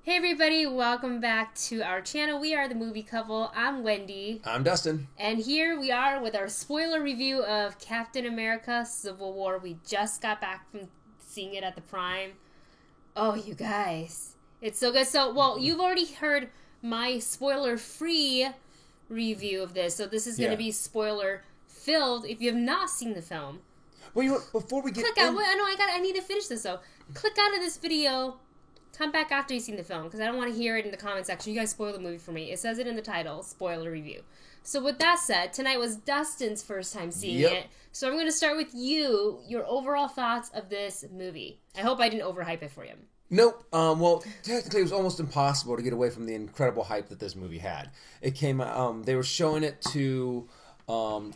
Hey everybody, welcome back to our channel. We are the Movie Couple. I'm Wendy. I'm Dustin. And here we are with our spoiler review of Captain America Civil War. We just got back from seeing it at the Prime. Oh, you guys. It's so good. You've already heard my spoiler-free review of this. So this is going to be spoiler-filled if you have not seen the film. Well, before we get I need to finish this though. Click out of this video. Come back after you've seen the film, because I don't want to hear it in the comment section. You guys spoil the movie for me. It says it in the title, spoiler review. So with that said, tonight was Dustin's first time seeing it. So I'm going to start with you, your overall thoughts of this movie. I hope I didn't overhype it for you. Nope. Well, technically it was almost impossible to get away from the incredible hype that this movie had. It came out, they were showing it to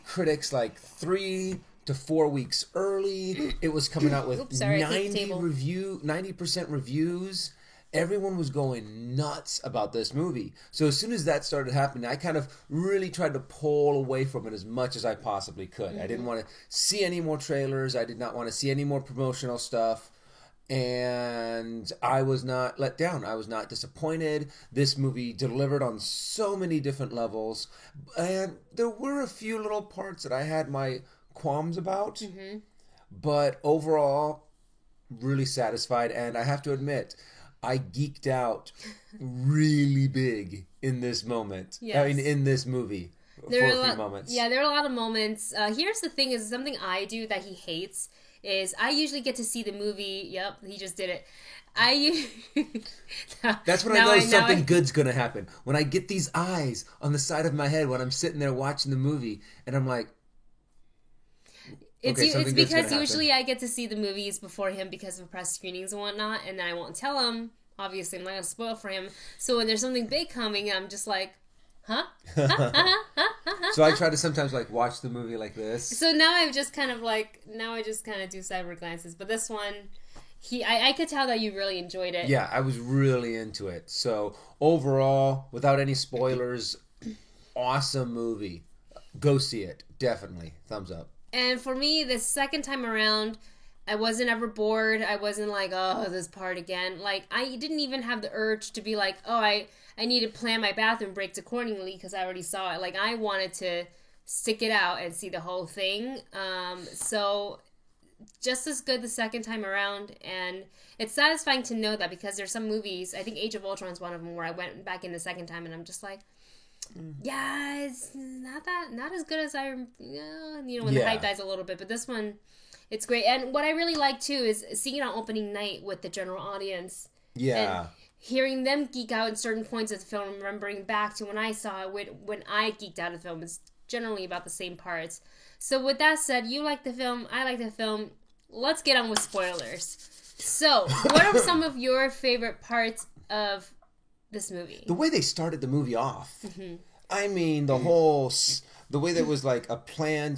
critics like 3 to 4 weeks early. It was coming out with 90% reviews. Everyone was going nuts about this movie. So as soon as that started happening, I kind of really tried to pull away from it as much as I possibly could. Mm-hmm. I didn't want to see any more trailers. I did not want to see any more promotional stuff. And I was not let down. I was not disappointed. This movie delivered on so many different levels. And there were a few little parts that I had my qualms about, but overall really satisfied. And I have to admit, I geeked out really big in this moment. Yes. I mean, in this movie for a few moments. Yeah, there are a lot of moments. Here's the thing: is something I do that he hates is I usually get to see the movie. Yep, he just did it. That's when I know something good's gonna happen. When I get these eyes on the side of my head when I'm sitting there watching the movie, and I'm like. It's because usually I get to see the movies before him because of press screenings and whatnot, and then I won't tell him. Obviously, I'm not going to spoil for him. So when there's something big coming, I'm just like, huh? So I try to sometimes watch the movie like this. So now I just kind of do cyber glances. But this one, I could tell that you really enjoyed it. Yeah, I was really into it. So overall, without any spoilers, awesome movie. Go see it. Definitely. Thumbs up. And for me, the second time around, I wasn't ever bored. I wasn't like, oh, this part again. I didn't even have the urge to be like, oh, I need to plan my bathroom breaks accordingly because I already saw it. I wanted to stick it out and see the whole thing. So just as good the second time around. And it's satisfying to know that because there's some movies, I think Age of Ultron is one of them, where I went back in the second time and I'm just like, yeah, it's not as good as when the hype dies a little bit, but this one, it's great. And what I really like too is seeing it on opening night with the general audience. Yeah. And hearing them geek out in certain points of the film, remembering back to when I saw it, when I geeked out of the film, it's generally about the same parts. So with that said, you like the film, I like the film. Let's get on with spoilers. So, what are some of your favorite parts of this movie? The way they started the movie off. Mm-hmm. I mean, the way there was a plan.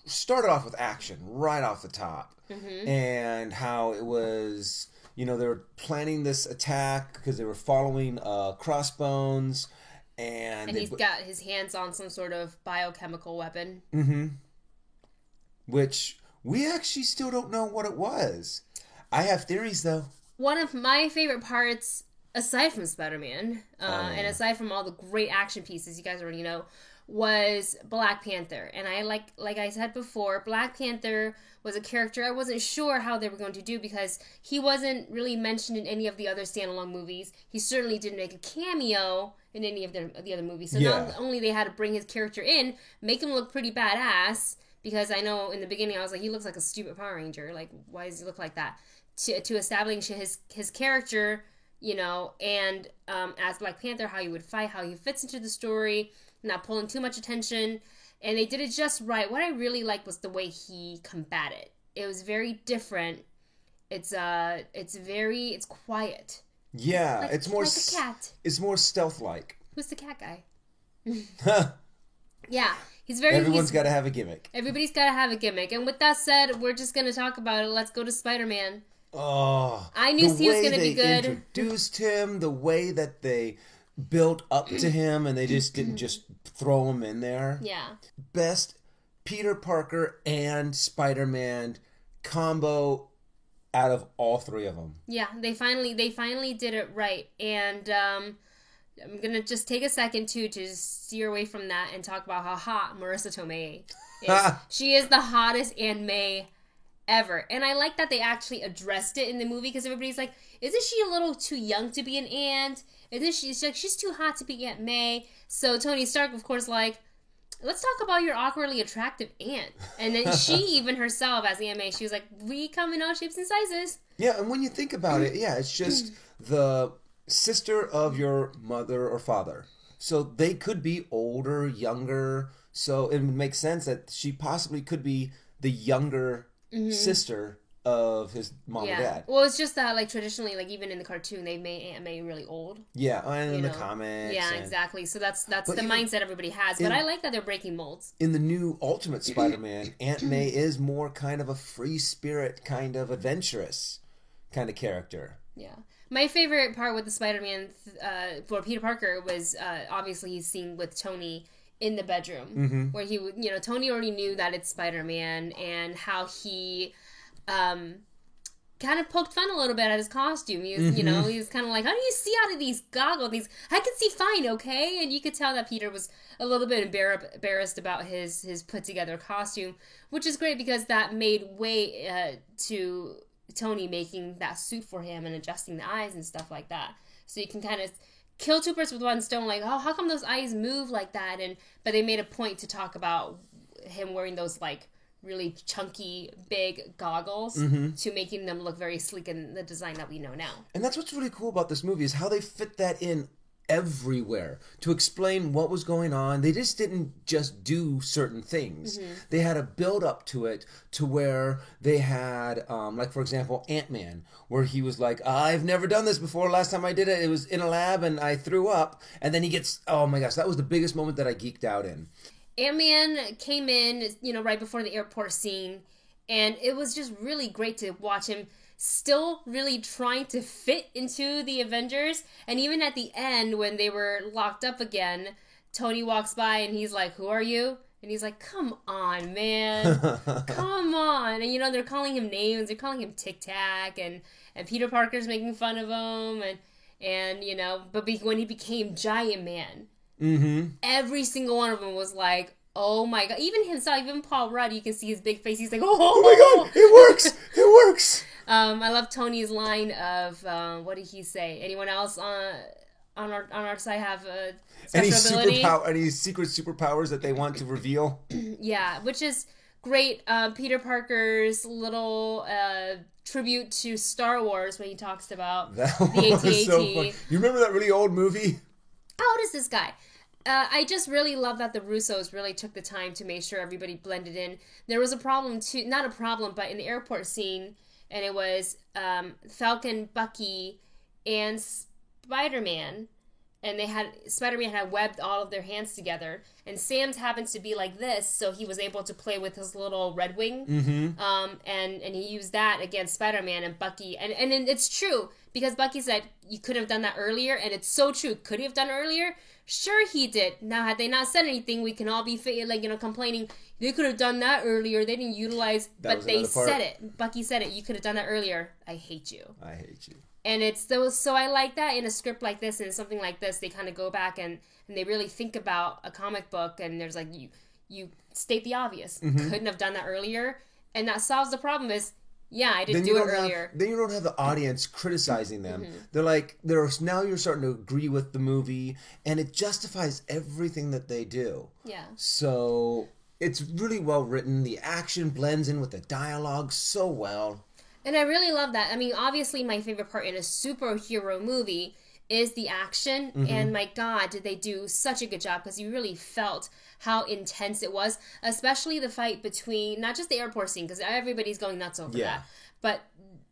Started off with action right off the top. Mm-hmm. And how it was, they were planning this attack because they were following Crossbones. And he's got his hands on some sort of biochemical weapon. Mm-hmm. Which we actually still don't know what it was. I have theories, though. One of my favorite parts, aside from Spider-Man, and aside from all the great action pieces you guys already know, was Black Panther. And I like I said before, Black Panther was a character I wasn't sure how they were going to do because he wasn't really mentioned in any of the other standalone movies. He certainly didn't make a cameo in any of the other movies. So not only they had to bring his character in, make him look pretty badass, because I know in the beginning I was like, he looks like a stupid Power Ranger. Why does he look like that? To establish his character, and as Black Panther, how he would fight, how he fits into the story, not pulling too much attention, and they did it just right. What I really liked was the way he combated. It was very different. It's quiet. Yeah, it's more like a cat. It's more stealth-like. Who's the cat guy? Yeah, Everyone's got to have a gimmick. Everybody's got to have a gimmick. And with that said, we're just going to talk about it. Let's go to Spider-Man. Oh, I knew he was going to be good. The way they introduced him, the way that they built up to him, and they just didn't just throw him in there. Yeah. Best Peter Parker and Spider-Man combo out of all three of them. Yeah, they finally did it right. And I'm going to just take a second, too, to steer away from that and talk about how hot Marissa Tomei is. She is the hottest Aunt May ever. And I like that they actually addressed it in the movie, because everybody's like, isn't she a little too young to be an aunt? Isn't she's too hot to be Aunt May? So Tony Stark, of course, like, let's talk about your awkwardly attractive aunt. And then she, even herself as Aunt May, she was like, we come in all shapes and sizes. Yeah, and when you think about it, yeah, it's just the sister of your mother or father. So they could be older, younger. So it would make sense that she possibly could be the younger sister of his mom or dad. Well, it's just that, like, traditionally, like, even in the cartoon, they made Aunt May really old. Yeah, and in the comics. Yeah, exactly. So that's the mindset everybody has. But I like that they're breaking molds. In the new Ultimate Spider-Man, Aunt May is more kind of a free spirit, kind of adventurous kind of character. Yeah. My favorite part with the Spider-Man for Peter Parker was obviously he's seen with Tony in the bedroom, where he would, Tony already knew that it's Spider-Man, and how he kind of poked fun a little bit at his costume. He was, he was kind of like, how do you see out of these goggles? I can see fine, okay? And you could tell that Peter was a little bit embarrassed about his put together costume, which is great because that made way to Tony making that suit for him and adjusting the eyes and stuff like that. So you can kind of kill two birds with one stone, like, oh, how come those eyes move like that? But they made a point to talk about him wearing those, like, really chunky, big goggles to making them look very sleek in the design that we know now. And that's what's really cool about this movie, is how they fit that in everywhere to explain what was going on. They just didn't just do certain things. They had a build up to it, to where they had, like, for example, Ant-Man, where he was like, I've never done this before. Last time I did it, it was in a lab and I threw up. And then he gets, oh my gosh, that was the biggest moment that I geeked out in. Ant-Man came in, right before the airport scene, and it was just really great to watch him still really trying to fit into the Avengers. And even at the end, when they were locked up again, Tony walks by and he's like, who are you? And he's like, come on, man. Come on. And, they're calling him names. They're calling him Tic Tac, and Peter Parker's making fun of him. But when he became Giant Man, every single one of them was like, oh my god. Even himself, even Paul Rudd, you can see his big face. He's like, oh my god, it works. It works. I love Tony's line of, what did he say? Anyone else on our side have a special ability? Any secret superpowers that they want to reveal? Yeah, which is great. Peter Parker's little tribute to Star Wars when he talks about the AT-AT. So fun. You remember that really old movie? How old is this guy? I just really love that the Russos really took the time to make sure everybody blended in. There was a problem too, not a problem, but in the airport scene, and it was Falcon, Bucky, and Spider-Man, and Spider-Man had webbed all of their hands together, and Sam's happens to be like this, so he was able to play with his little Red Wing, and he used that against Spider-Man and Bucky, and it's true, because Bucky said, you could have done that earlier, and it's so true. Could he have done it earlier? Sure he did. Now, had they not said anything, we can all be complaining, they could have done that earlier, they didn't utilize, but they said it. Bucky said it, you could have done that earlier. I hate you. I hate you. And it's those, so I like that in a script like this and something like this, they kind of go back and they really think about a comic book, and there's like, you state the obvious. Couldn't have done that earlier, and that solves the problem is, yeah, I didn't do it earlier. Then you don't have the audience criticizing them. Now you're starting to agree with the movie, and it justifies everything that they do. Yeah. So it's really well written. The action blends in with the dialogue so well. And I really love that. I mean, obviously my favorite part in a superhero movie is the action. And my God, did they do such a good job, because you really felt how intense it was, especially the fight between, not just the airport scene, because everybody's going nuts over that, but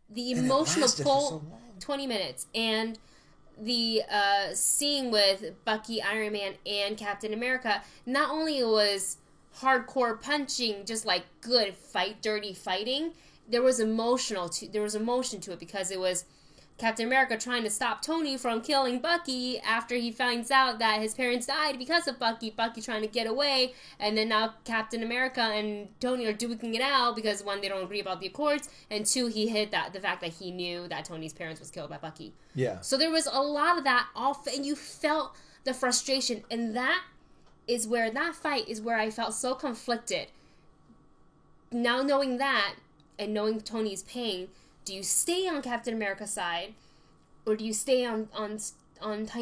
the emotional pull, 20 minutes, and the scene with Bucky, Iron Man, and Captain America. Not only it was hardcore punching, just like good fight, dirty fighting, there was emotion to it, because it was Captain America trying to stop Tony from killing Bucky after he finds out that his parents died because of Bucky. Bucky trying to get away, and then now Captain America and Tony are duking it out because, one, they don't agree about the Accords, and two, he hid the fact that he knew that Tony's parents was killed by Bucky. Yeah. So there was a lot of that off, and you felt the frustration, and that fight is where I felt so conflicted. Now knowing that, and knowing Tony's pain, do you stay on Captain America's side, or do you stay on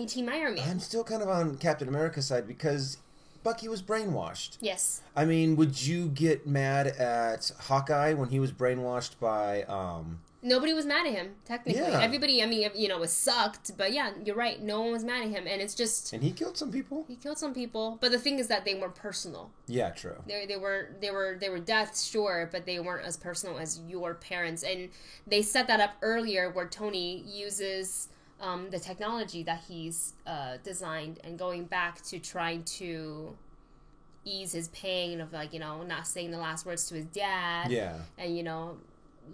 Team Iron Man? I'm still kind of on Captain America's side because Bucky was brainwashed. Yes. I mean, would you get mad at Hawkeye when he was brainwashed by... Nobody was mad at him, technically. Yeah. Everybody, I mean, was sucked, but yeah, you're right. No one was mad at him, and it's just... And he killed some people. He killed some people, but the thing is that they weren't personal. Yeah, true. They were deaths, sure, but they weren't as personal as your parents, and they set that up earlier where Tony uses the technology that he's designed and going back to trying to ease his pain of, like, not saying the last words to his dad. Yeah. And,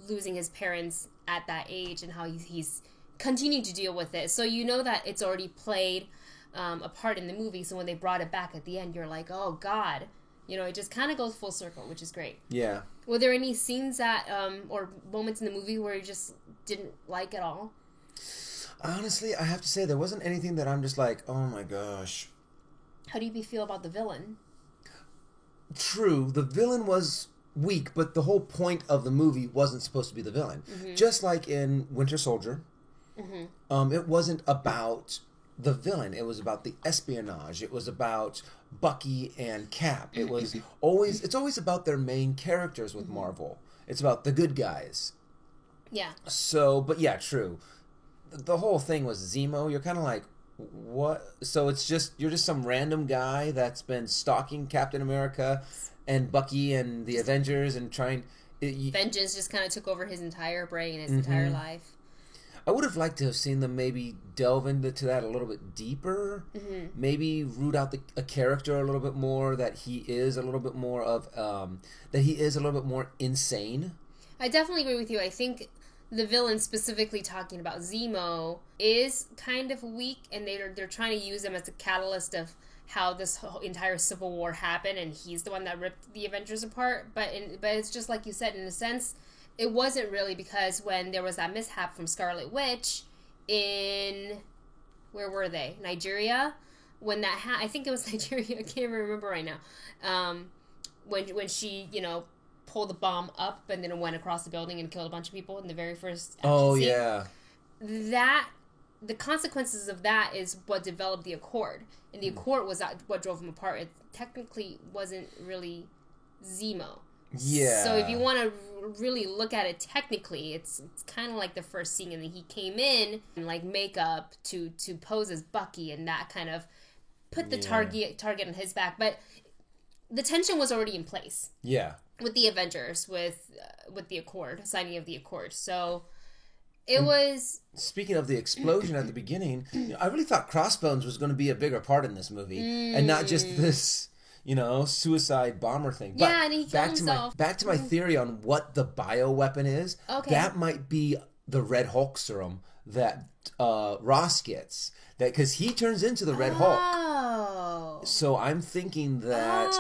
losing his parents at that age and how he's continuing to deal with it. So you know that it's already played a part in the movie. So when they brought it back at the end, you're like, oh, God. It just kind of goes full circle, which is great. Yeah. Were there any scenes that, or moments in the movie where you just didn't like at all? Honestly, I have to say, there wasn't anything that I'm just like, oh my gosh. How do you feel about the villain? True, the villain was weak, but the whole point of the movie wasn't supposed to be the villain. Mm-hmm. Just like in Winter Soldier, it wasn't about the villain. It was about the espionage. It was about Bucky and Cap. It's always about their main characters with Marvel. It's about the good guys. Yeah. So, but yeah, true. The whole thing was Zemo. You're kind of like, what? So you're just some random guy that's been stalking Captain America and Bucky and the Avengers and trying... Vengeance just kind of took over his entire brain, his entire life. I would have liked to have seen them maybe delve into that a little bit deeper. Mm-hmm. Maybe root out a character a little bit more, that he is a little bit more insane. I definitely agree with you. I think the villain, specifically talking about Zemo, is kind of weak, and they're trying to use him as a catalyst of how this whole entire Civil War happened, and he's the one that ripped the Avengers apart. But it's just like you said, in a sense, it wasn't really, because when there was that mishap from Scarlet Witch in... Where were they? Nigeria? When that I think it was Nigeria. I can't even remember right now. When she, pulled the bomb up and then it went across the building and killed a bunch of people in the very first action scene. Yeah. The consequences of that is what developed the Accord. And the Accord was what drove them apart. It technically wasn't really Zemo. Yeah. So if you want to really look at it technically, it's kind of like the first scene, and then he came in like makeup to pose as Bucky, and that kind of put the target on his back. But the tension was already in place. Yeah. With the Avengers, with the Accord, signing of the Accord. So it was... Speaking of the explosion at the beginning, I really thought Crossbones was going to be a bigger part in this movie. And not just this, suicide bomber thing. But yeah, and he killed himself. Back to my theory on what the bioweapon is. Okay. That might be the Red Hulk serum that Ross gets. Because he turns into the Red Hulk. So I'm thinking that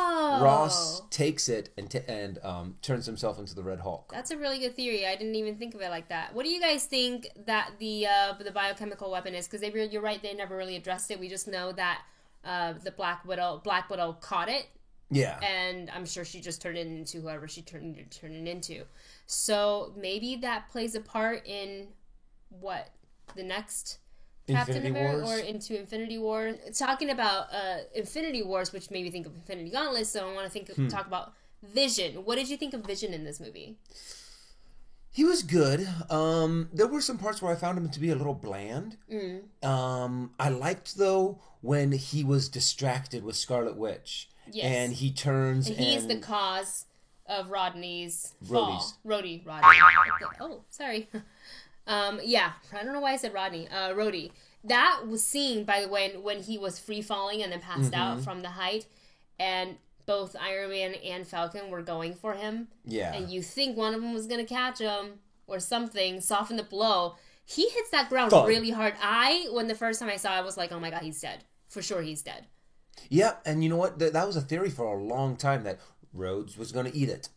Ross takes it and turns himself into the Red Hulk. That's a really good theory. I didn't even think of it like that. What do you guys think that the biochemical weapon is? Because you're right, they never really addressed it. We just know that the Black Widow caught it. Yeah. And I'm sure she just turned it into whoever she turned it into. So maybe that plays a part in what? The next... Captain America or into Infinity War. Talking about Infinity Wars, which made me think of Infinity Gauntlet, so I want to talk about Vision. What did you think of Vision in this movie? He was good. There were some parts where I found him to be a little bland. I liked, though, when he was distracted with Scarlet Witch. Yes. And he turns and... he's the cause of Rodney's fall. Rodney. Oh, sorry. Yeah, I don't know why I said Rodney. Rhodey. That was seen, by the way, when he was free falling and then passed out from the height, and both Iron Man and Falcon were going for him. Yeah. And you think one of them was going to catch him or something, soften the blow. he hits that ground really hard. When the first time I saw it, I was like, oh my God, he's dead. For sure he's dead. Yeah, and you know what? That was a theory for a long time that Rhodes was going to eat it.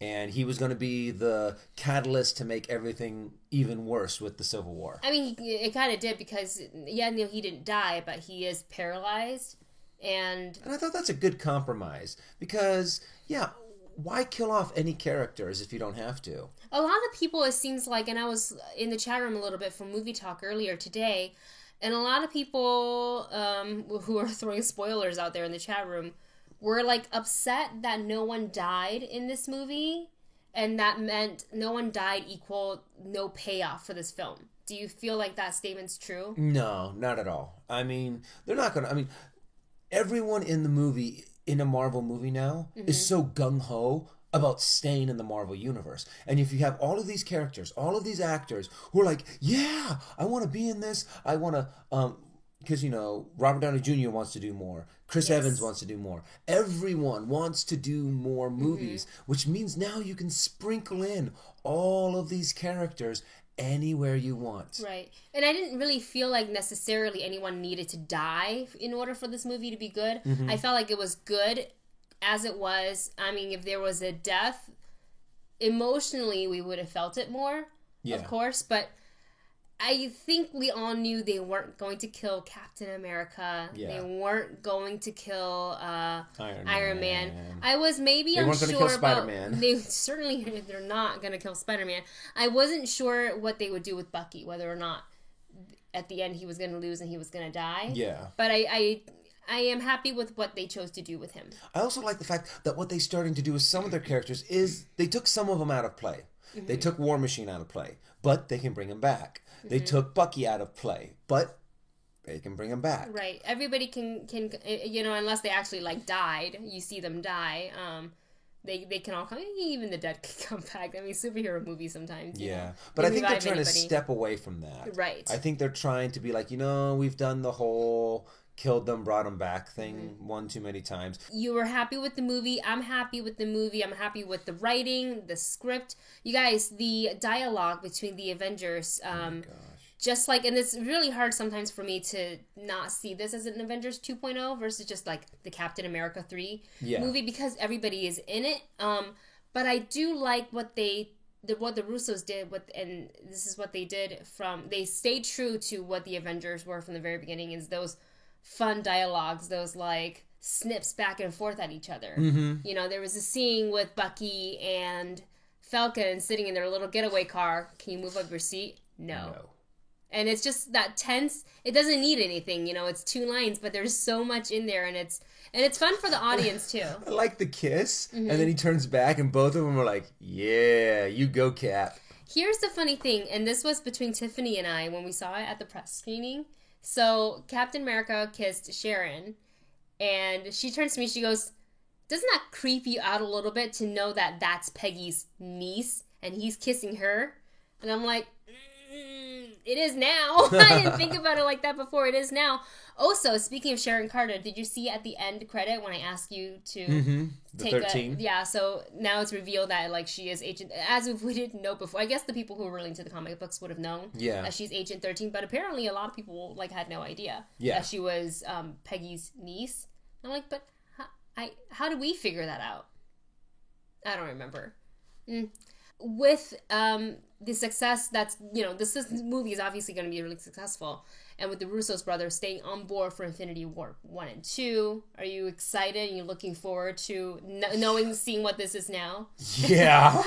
And he was going to be the catalyst to make everything even worse with the Civil War. I mean, it kind of did because, he didn't die, but he is paralyzed. And I thought that's a good compromise. Because, why kill off any characters if you don't have to? A lot of people, it seems like, and I was in the chat room a little bit for Movie Talk earlier today, and a lot of people who are throwing spoilers out there in the chat room were like upset that no one died in this movie, and that meant no one died equal no payoff for this film. Do you feel like that statement's true? No, not at all. I mean, they're not going to... I mean, everyone in the movie, in a Marvel movie now, is so gung-ho about staying in the Marvel universe. And if you have all of these characters, all of these actors who are like, yeah, I want to be in this. I want to... because, Robert Downey Jr. wants to do more. Chris Evans wants to do more. Everyone wants to do more movies, which means now you can sprinkle in all of these characters anywhere you want. Right. And I didn't really feel like necessarily anyone needed to die in order for this movie to be good. I felt like it was good as it was. I mean, if there was a death, emotionally we would have felt it more, of course, but I think we all knew they weren't going to kill Captain America. Yeah. They weren't going to kill Iron Man. I was maybe unsure about... They weren't going to kill Spider-Man. They're not going to kill Spider-Man. I wasn't sure what they would do with Bucky, whether or not at the end he was going to lose and he was going to die. Yeah. But I am happy with what they chose to do with him. I also like the fact that what they're starting to do with some of their characters is they took some of them out of play. They took War Machine out of play, but they can bring him back. They took Bucky out of play, but they can bring him back. Right. Everybody can unless they actually died, you see them die. They can all come. Even the dead can come back. I mean, superhero movies sometimes. Yeah, but I think they're trying to step away from that. Right. I think they're trying to be like, we've done the whole killed them, brought them back thing one too many times. You were happy with the movie. I'm happy with the movie. I'm happy with the writing, the script. You guys, the dialogue between the Avengers. Oh my gosh. Just and it's really hard sometimes for me to not see this as an Avengers 2.0 versus just the Captain America 3 movie because everybody is in it. But I do like what the Russos did and this is what they did they stayed true to what the Avengers were from the very beginning, is those fun dialogues, those snips back and forth at each other. There was a scene with Bucky and Falcon sitting in their little getaway car. Can you move up your seat? No. And it's just that tense. It doesn't need anything, it's 2 lines, but there's so much in there, and it's fun for the audience too. I like the kiss, and then he turns back, and both of them are like, "Yeah, you go, Cap." Here's the funny thing, and this was between Tiffany and I when we saw it at the press screening. So Captain America kissed Sharon, and she turns to me, she goes, "Doesn't that creep you out a little bit to know that that's Peggy's niece, and he's kissing her?" And I'm like, it is now. I didn't think about it like that before. It is now. Also, speaking of Sharon Carter, did you see at the end credit when I asked you to the 13? So now it's revealed that she is Agent, as if we didn't know before. I guess the people who were really into the comic books would have known that she's Agent 13, but apparently a lot of people had no idea that she was Peggy's niece. I'm like, but how do we figure that out? I don't remember. With the success that's, this movie is obviously going to be really successful. And with the Russos brothers staying on board for Infinity War 1 and 2, are you excited? Are you looking forward to seeing what this is now? Yeah.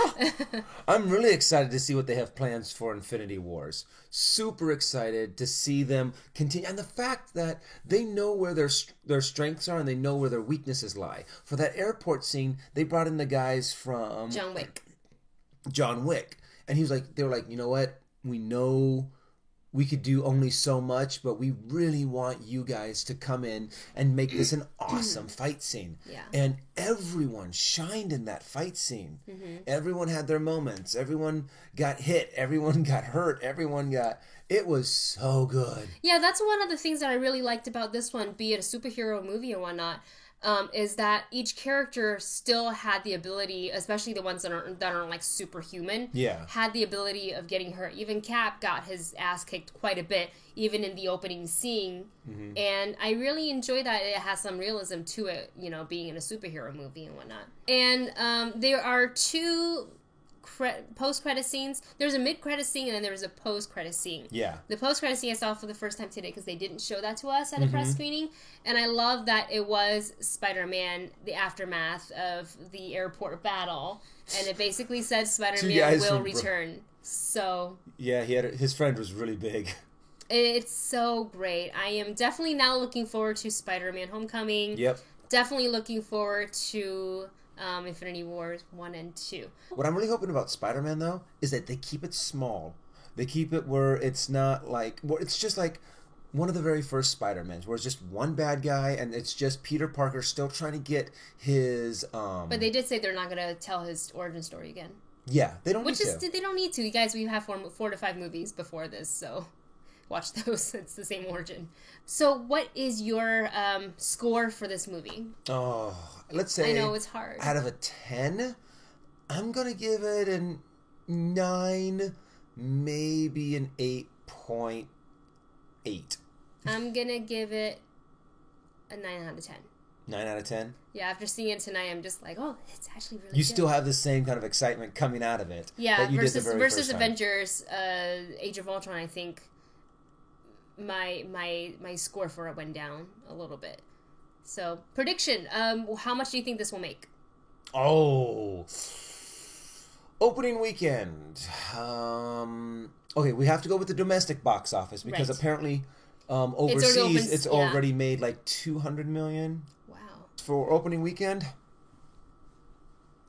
I'm really excited to see what they have plans for Infinity Wars. Super excited to see them continue. And the fact that they know where their strengths are and they know where their weaknesses lie. For that airport scene, they brought in the guys from John Wick. And they were like, you know what? We know we could do only so much, but we really want you guys to come in and make this an awesome fight scene. Yeah. And everyone shined in that fight scene. Everyone had their moments. Everyone got hit. Everyone got hurt. It was so good. Yeah, that's one of the things that I really liked about this one, be it a superhero movie or whatnot. is that each character still had the ability, especially the ones that are like superhuman, had the ability of getting hurt. Even Cap got his ass kicked quite a bit, even in the opening scene. Mm-hmm. And I really enjoy that it has some realism to it, you know, being in a superhero movie and whatnot. And there are two post-credit scenes. There's a mid-credit scene and then there's a post-credit scene. Yeah. The post-credit scene I saw for the first time today because they didn't show that to us at a press screening. And I love that it was Spider-Man, the aftermath of the airport battle. And it basically said Spider-Man will return. So... yeah, his friend was really big. It's so great. I am definitely now looking forward to Spider-Man Homecoming. Yep. Definitely looking forward to... Infinity Wars 1 and 2. What I'm really hoping about Spider-Man, though, is that they keep it small. They keep it where it's not like... well, it's just like one of the very first Spider-Mans, where it's just one bad guy, and it's just Peter Parker still trying to get his... But they did say they're not going to tell his origin story again. Yeah, they don't need to. They don't need to. You guys, we have 4 to 5 movies before this, so... watch those. It's the same origin. So what is your score for this movie? Oh, let's say... I know, it's hard. Out of a 10, I'm going to give it a 9, maybe an 8.8. I'm going to give it a 9 out of 10. 9 out of 10? Yeah, after seeing it tonight, I'm just like, oh, it's actually really good. You still have the same kind of excitement coming out of it. Yeah, versus Avengers, Age of Ultron, I think... my score for it went down a little bit. So, prediction. How much do you think this will make? Oh. Opening weekend. Okay, we have to go with the domestic box office because apparently overseas it's already made like 200 million. Wow. For opening weekend,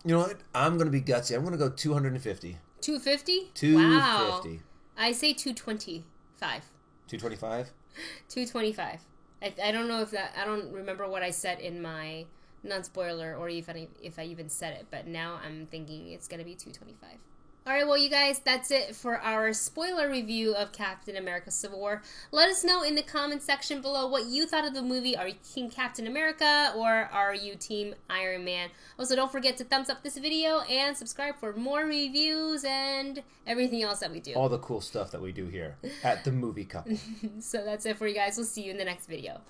you know what? I'm going to be gutsy. I'm going to go 250. 250? 250. Wow. I say 225. 225? 225. I don't know if that... I don't remember what I said in my non-spoiler or if I even said it, but now I'm thinking it's going to be 225. Alright, well, you guys, that's it for our spoiler review of Captain America Civil War. Let us know in the comment section below what you thought of the movie. Are you Team Captain America or are you Team Iron Man? Also, don't forget to thumbs up this video and subscribe for more reviews and everything else that we do. All the cool stuff that we do here at the Movie Couple. So that's it for you guys. We'll see you in the next video.